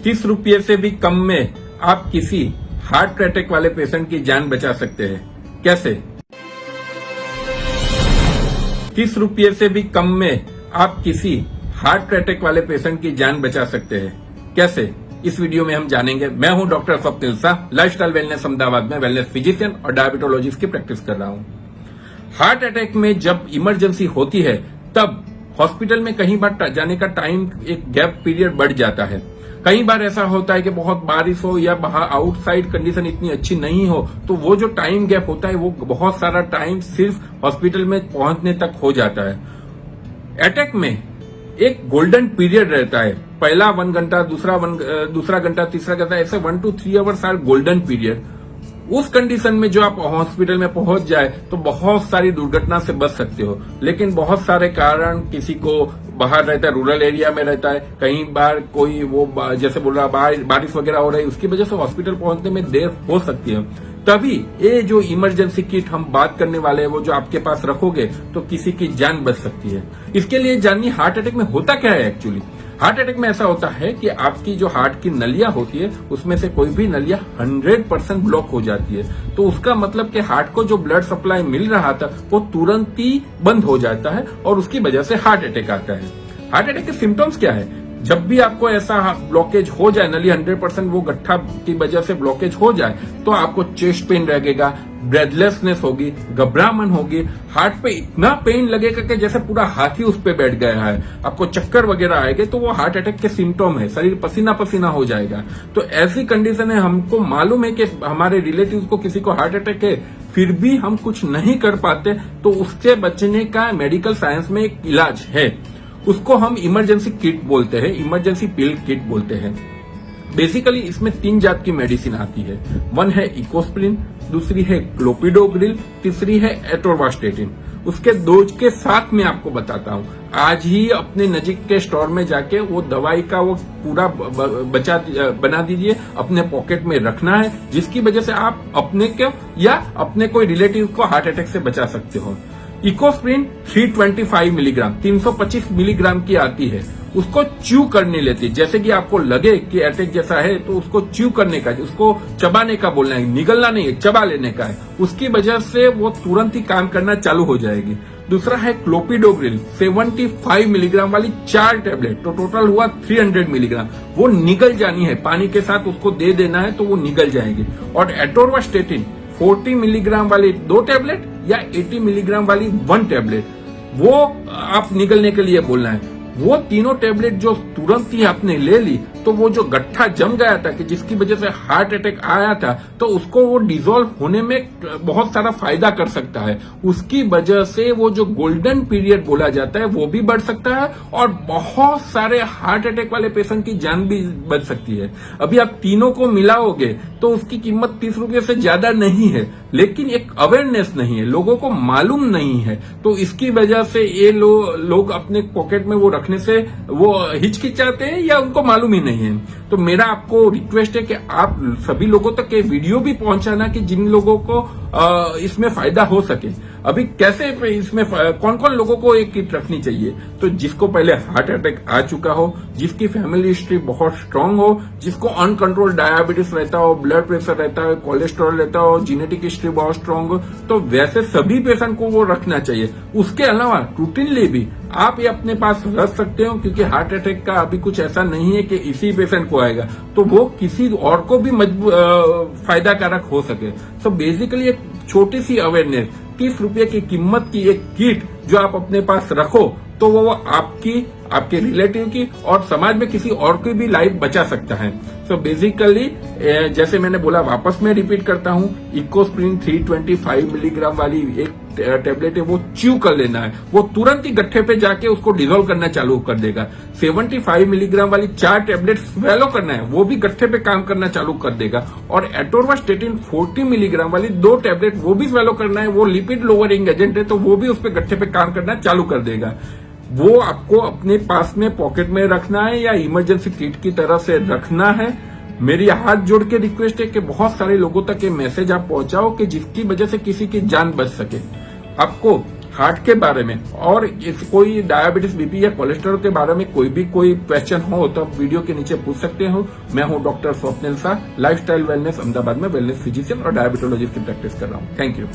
30 रुपये से भी कम में आप किसी हार्ट अटैक वाले पेशेंट की जान बचा सकते हैं। कैसे? 30 रुपये से भी कम में आप किसी हार्ट अटैक वाले पेशेंट की जान बचा सकते हैं। कैसे? इस वीडियो में हम जानेंगे। मैं हूं doctor Swapnil Shah, lifestyle wellness Ahmedabad में वेलनेस फिजिशियन और डायबिटोलॉजिस्ट की प्रैक्टिस कर रहा हूं। हार्ट अटैक में जब इमरजेंसी होती है तब हॉस्पिटल में कई बार जाने का टाइम एक गैप पीरियड बढ़ जाता है। कई बार ऐसा होता है कि बहुत बारिश हो या बाहर आउटसाइड कंडीशन इतनी अच्छी नहीं हो, तो वो जो टाइम गैप होता है वो बहुत सारा टाइम सिर्फ हॉस्पिटल में पहुंचने तक हो जाता है। अटैक में एक गोल्डन पीरियड रहता है। पहला 1 घंटा, दूसरा घंटा, तीसरा घंटा, ऐसे 1 to 3 hours are golden period. उस कंडीशन में जो आप हॉस्पिटल में पहुंच जाए तो बहुत सारी दुर्घटना से बच सकते हो। लेकिन बहुत सारे कारण, किसी को बाहर रहता है, रूरल एरिया में रहता है, कई बार कोई वो जैसे बोल रहा बारिश वगैरह हो रही है, उसकी वजह से हॉस्पिटल पहुंचने में देर हो सकती है। तभी ये जो इमरजेंसी किट हम बात करने वाले हैं वो जो आपके पास रखोगे तो किसी की जान बच सकती है। इसके लिए जानिए हार्ट अटैक में होता क्या है। एक्चुअली हार्ट अटैक में ऐसा होता है कि आपकी जो हार्ट की नलियां होती है उसमें से कोई भी नलियां 100% ब्लॉक हो जाती है। तो उसका मतलब कि हार्ट को जो ब्लड सप्लाई मिल रहा था वो तुरंत ही बंद हो जाता है और उसकी वजह से हार्ट अटैक आता है। हार्ट अटैक के सिम्टम्स क्या है? जब भी आपको ऐसा ब्लॉकेज हो जाए, नली 100% वो गट्ठा की वजह से ब्लॉकेज हो जाए, तो आपको चेस्ट पेन लगेगा, ब्रेथलेसनेस होगी, घबराहट होगी, हार्ट पे इतना पेन लगेगा कि जैसे पूरा हाथ ही उस पे बैठ गया है, आपको चक्कर वगैरह आएंगे, तो वो हार्ट अटैक के सिम्टम है। शरीर पसीना पसीना हो जाएगा। तो ऐसी कंडीशन है, हमको मालूम है कि हमारे रिलेटिव को किसी को हार्ट अटैक है, फिर भी हम कुछ नहीं कर पाते, तो उससे बचने का मेडिकल साइंस में एक इलाज है। उसको हम इमरजेंसी किट बोलते हैं, इमरजेंसी पिल किट बोलते हैं। बेसिकली इसमें 3 जात की मेडिसिन आती है। 1 है इकोस्प्रिन, दूसरी है क्लोपिडोग्रिल, तीसरी है एटोर्वास्टेटिन। उसके डोज के साथ में आपको बताता हूँ। आज ही अपने नजीक के स्टोर में जाके वो दवाई का वो पूरा बना दीजिए, अपने पॉकेट में रखना है, जिसकी वजह से आप अपने को या अपने कोई रिलेटिव को हार्ट अटैक से बचा सकते हो। इकोस्प्रिन 325 मिलीग्राम, 325 मिलीग्राम की आती है। उसको च्यू करने लेती है। जैसे कि आपको लगे कि अटैक जैसा है तो उसको च्यू करने का, उसको चबाने का बोलना है, निगलना नहीं है, चबा लेने का है। उसकी वजह से वो तुरंत ही काम करना चालू हो जाएगी। दूसरा है क्लोपिडोग्रिल 75 मिलीग्राम वाली 4 टैबलेट, तो टोटल हुआ 300 मिलीग्राम। वो निगल जानी है, पानी के साथ उसको दे देना है तो वो निगल जाएगी। और एटोर्वास्टेटिन 40 मिलीग्राम वाली 2 टैबलेट या 80 मिलीग्राम वाली 1 टैबलेट, वो आप निगलने के लिए बोलना है। वो तीनों टैबलेट जो तुरंत ही आपने ले ली तो वो जो गट्ठा जम गया था कि जिसकी वजह से हार्ट अटैक आया था, तो उसको वो डिसॉल्व होने में बहुत सारा फायदा कर सकता है। उसकी वजह से वो जो गोल्डन पीरियड बोला जाता है वो भी बढ़ सकता है और बहुत सारे हार्ट अटैक वाले पेशेंट की जान भी बच सकती है। अभी आप तीनों को मिलाओगे तो उसकी कीमत 30 रुपये से ज्यादा नहीं है, लेकिन एक अवेयरनेस नहीं है, लोगों को मालूम नहीं है। तो इसकी वजह से ये लोग अपने पॉकेट में वो रखने से वो हिचकिचाते हैं या उनको मालूम ही नहीं है। तो मेरा आपको रिक्वेस्ट है कि आप सभी लोगों तक ये वीडियो भी पहुंचाना कि जिन लोगों को इसमें फायदा हो सके। अभी कैसे इसमें कौन कौन लोगों को एक किट रखनी चाहिए? तो जिसको पहले हार्ट अटैक आ चुका हो, जिसकी फैमिली हिस्ट्री बहुत स्ट्रांग हो, जिसको अनकंट्रोल डायबिटीज रहता हो, ब्लड प्रेशर रहता है, कोलेस्ट्रॉल रहता हो, जेनेटिक हिस्ट्री बहुत स्ट्रांग हो, तो वैसे सभी पेशेंट को वो रखना चाहिए। उसके अलावा रूटीनली भी आप ये अपने पास रख सकते हो, क्योंकि हार्ट अटैक का अभी कुछ ऐसा नहीं है कि इसी पेशेंट को आएगा, तो वो किसी और को भी फायदा कारक हो सके। सो बेसिकली एक छोटी सी अवेयरनेस, 30 रुपये की कीमत की एक किट जो आप अपने पास रखो तो वो आपकी, आपके रिलेटिव की और समाज में किसी और की भी लाइफ बचा सकता है। सो बेसिकली जैसे मैंने बोला, वापस मैं रिपीट करता हूँ, इकोस्प्रिन 325 मिलीग्राम वाली एक टेबलेट है, वो च्यू कर लेना है, वो तुरंत ही गट्ठे पे जाके उसको डिसॉल्व करना चालू कर देगा। 75 मिलीग्राम वाली 4 टेबलेट स्वेलो करना है, वो भी गट्ठे पे काम करना चालू कर देगा। और एटोर्वास्टेटिन 40 मिलीग्राम वाली 2 टेबलेट, वो भी स्वेलो करना है, वो लिपिड लोअरिंग एजेंट है, तो वो भी उस पर गट्ठे पे काम करना चालू कर देगा। वो आपको अपने पास में पॉकेट में रखना है या इमरजेंसी किट की तरह से रखना है। मेरी हाथ जोड़ के रिक्वेस्ट है कि बहुत सारे लोगों तक ये मैसेज आप पहुंचाओ कि जिसकी वजह से किसी की जान बच सके। आपको हार्ट के बारे में और कोई डायबिटीज, बीपी या कोलेस्ट्रॉल के बारे में कोई क्वेश्चन हो तो आप वीडियो के नीचे पूछ सकते हो। मैं हूं doctor Swapnil Shah, lifestyle wellness Ahmedabad में वेलनेस फिजिशियन और डायबिटोलॉजिस्ट की प्रैक्टिस कर रहा हूं। Thank you.